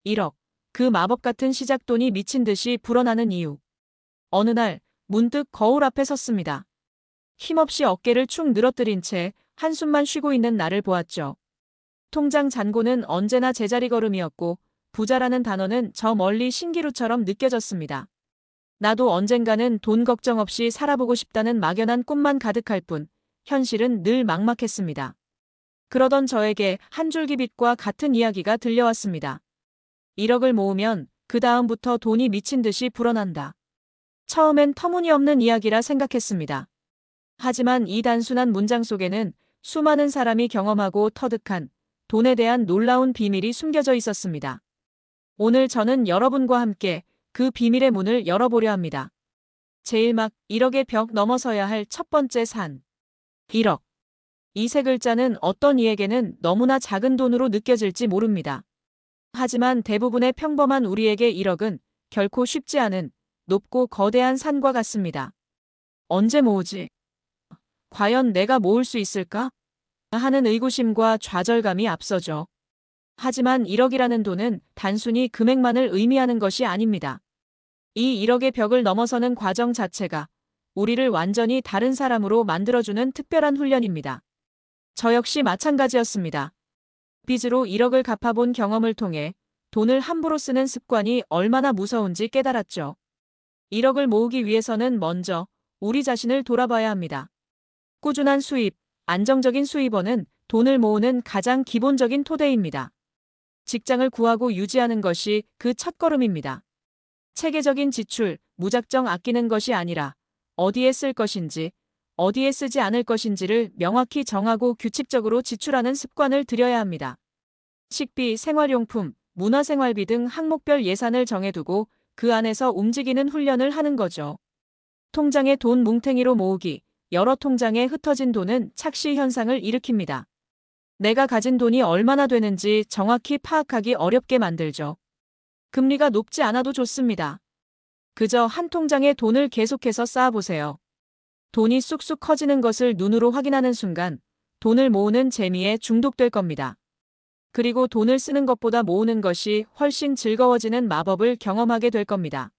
1억. 그 마법 같은 시작돈이 미친 듯이 불어나는 이유. 어느 날 문득 거울 앞에 섰습니다. 힘없이 어깨를 축 늘어뜨린 채 한숨만 쉬고 있는 나를 보았죠. 통장 잔고는 언제나 제자리 걸음이었고 부자라는 단어는 저 멀리 신기루처럼 느껴졌습니다. 나도 언젠가는 돈 걱정 없이 살아보고 싶다는 막연한 꿈만 가득할 뿐 현실은 늘 막막했습니다. 그러던 저에게 한 줄기 빛과 같은 이야기가 들려왔습니다. 1억을 모으면 그 다음부터 돈이 미친 듯이 불어난다. 처음엔 터무니없는 이야기라 생각했습니다. 하지만 이 단순한 문장 속에는 수많은 사람이 경험하고 터득한 돈에 대한 놀라운 비밀이 숨겨져 있었습니다. 오늘 저는 여러분과 함께 그 비밀의 문을 열어보려 합니다. 제일 막 1억의 벽 넘어서야 할 첫 번째 산. 1억. 이 세 글자는 어떤 이에게는 너무나 작은 돈으로 느껴질지 모릅니다. 하지만 대부분의 평범한 우리에게 1억은 결코 쉽지 않은 높고 거대한 산과 같습니다. 언제 모으지? 과연 내가 모을 수 있을까? 하는 의구심과 좌절감이 앞서죠. 하지만 1억이라는 돈은 단순히 금액만을 의미하는 것이 아닙니다. 이 1억의 벽을 넘어서는 과정 자체가 우리를 완전히 다른 사람으로 만들어주는 특별한 훈련입니다. 저 역시 마찬가지였습니다. 빚으로 1억을 갚아본 경험을 통해 돈을 함부로 쓰는 습관이 얼마나 무서운지 깨달았죠. 1억을 모으기 위해서는 먼저 우리 자신을 돌아봐야 합니다. 꾸준한 수입, 안정적인 수입원은 돈을 모으는 가장 기본적인 토대입니다. 직장을 구하고 유지하는 것이 그 첫걸음입니다. 체계적인 지출, 무작정 아끼는 것이 아니라 어디에 쓸 것인지, 어디에 쓰지 않을 것인지를 명확히 정하고 규칙적으로 지출하는 습관을 들여야 합니다. 식비, 생활용품, 문화생활비 등 항목별 예산을 정해두고 그 안에서 움직이는 훈련을 하는 거죠. 통장에 돈 뭉탱이로 모으기, 여러 통장에 흩어진 돈은 착시 현상을 일으킵니다. 내가 가진 돈이 얼마나 되는지 정확히 파악하기 어렵게 만들죠. 금리가 높지 않아도 좋습니다. 그저 한 통장에 돈을 계속해서 쌓아보세요. 돈이 쑥쑥 커지는 것을 눈으로 확인하는 순간 돈을 모으는 재미에 중독될 겁니다. 그리고 돈을 쓰는 것보다 모으는 것이 훨씬 즐거워지는 마법을 경험하게 될 겁니다.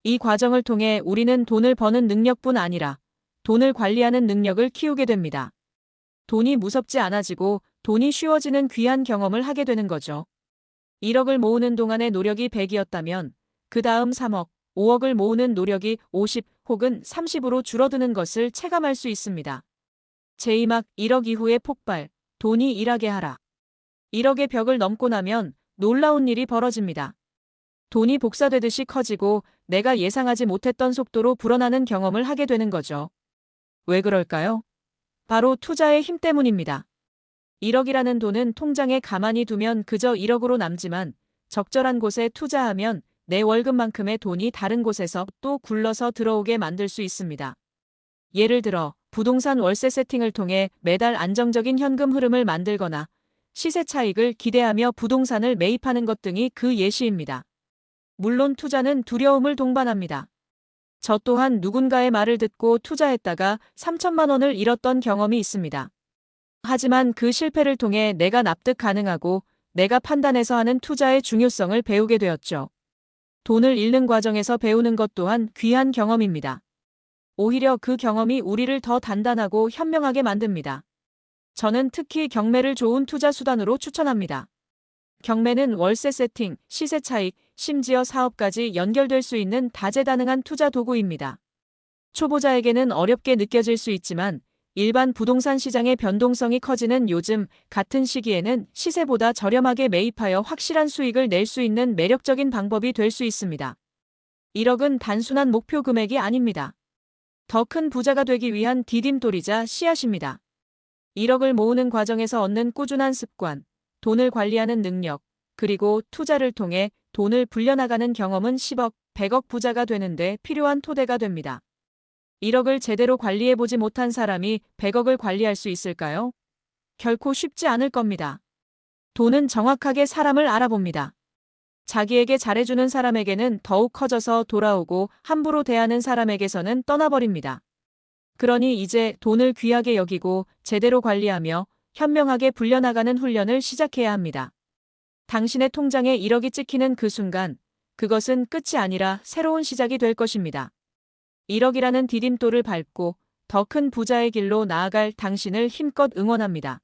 이 과정을 통해 우리는 돈을 버는 능력뿐 아니라 돈을 관리하는 능력을 키우게 됩니다. 돈이 무섭지 않아지고 돈이 쉬워지는 귀한 경험을 하게 되는 거죠. 1억을 모으는 동안의 노력이 100이었다면 그 다음 3억, 5억을 모으는 노력이 50 혹은 30으로 줄어드는 것을 체감할 수 있습니다. 제2막 1억 이후의 폭발, 돈이 일하게 하라. 1억의 벽을 넘고 나면 놀라운 일이 벌어집니다. 돈이 복사되듯이 커지고 내가 예상하지 못했던 속도로 불어나는 경험을 하게 되는 거죠. 왜 그럴까요? 바로 투자의 힘 때문입니다. 1억이라는 돈은 통장에 가만히 두면 그저 1억으로 남지만 적절한 곳에 투자하면 내 월급만큼의 돈이 다른 곳에서 또 굴러서 들어오게 만들 수 있습니다. 예를 들어 부동산 월세 세팅을 통해 매달 안정적인 현금 흐름을 만들거나 시세 차익을 기대하며 부동산을 매입하는 것 등이 그 예시입니다. 물론 투자는 두려움을 동반합니다. 저 또한 누군가의 말을 듣고 투자했다가 3천만 원을 잃었던 경험이 있습니다. 하지만 그 실패를 통해 내가 납득 가능하고 내가 판단해서 하는 투자의 중요성을 배우게 되었죠. 돈을 잃는 과정에서 배우는 것 또한 귀한 경험입니다. 오히려 그 경험이 우리를 더 단단하고 현명하게 만듭니다. 저는 특히 경매를 좋은 투자 수단으로 추천합니다. 경매는 월세 세팅, 시세 차익, 심지어 사업까지 연결될 수 있는 다재다능한 투자 도구입니다. 초보자에게는 어렵게 느껴질 수 있지만 일반 부동산 시장의 변동성이 커지는 요즘 같은 시기에는 시세보다 저렴하게 매입하여 확실한 수익을 낼 수 있는 매력적인 방법이 될 수 있습니다. 1억은 단순한 목표 금액이 아닙니다. 더 큰 부자가 되기 위한 디딤돌이자 씨앗입니다. 1억을 모으는 과정에서 얻는 꾸준한 습관, 돈을 관리하는 능력, 그리고 투자를 통해 돈을 불려나가는 경험은 10억, 100억 부자가 되는데 필요한 토대가 됩니다. 1억을 제대로 관리해보지 못한 사람이 100억을 관리할 수 있을까요? 결코 쉽지 않을 겁니다. 돈은 정확하게 사람을 알아봅니다. 자기에게 잘해주는 사람에게는 더욱 커져서 돌아오고 함부로 대하는 사람에게서는 떠나버립니다. 그러니 이제 돈을 귀하게 여기고 제대로 관리하며 현명하게 불려나가는 훈련을 시작해야 합니다. 당신의 통장에 1억이 찍히는 그 순간, 그것은 끝이 아니라 새로운 시작이 될 것입니다. 1억이라는 디딤돌을 밟고 더 큰 부자의 길로 나아갈 당신을 힘껏 응원합니다.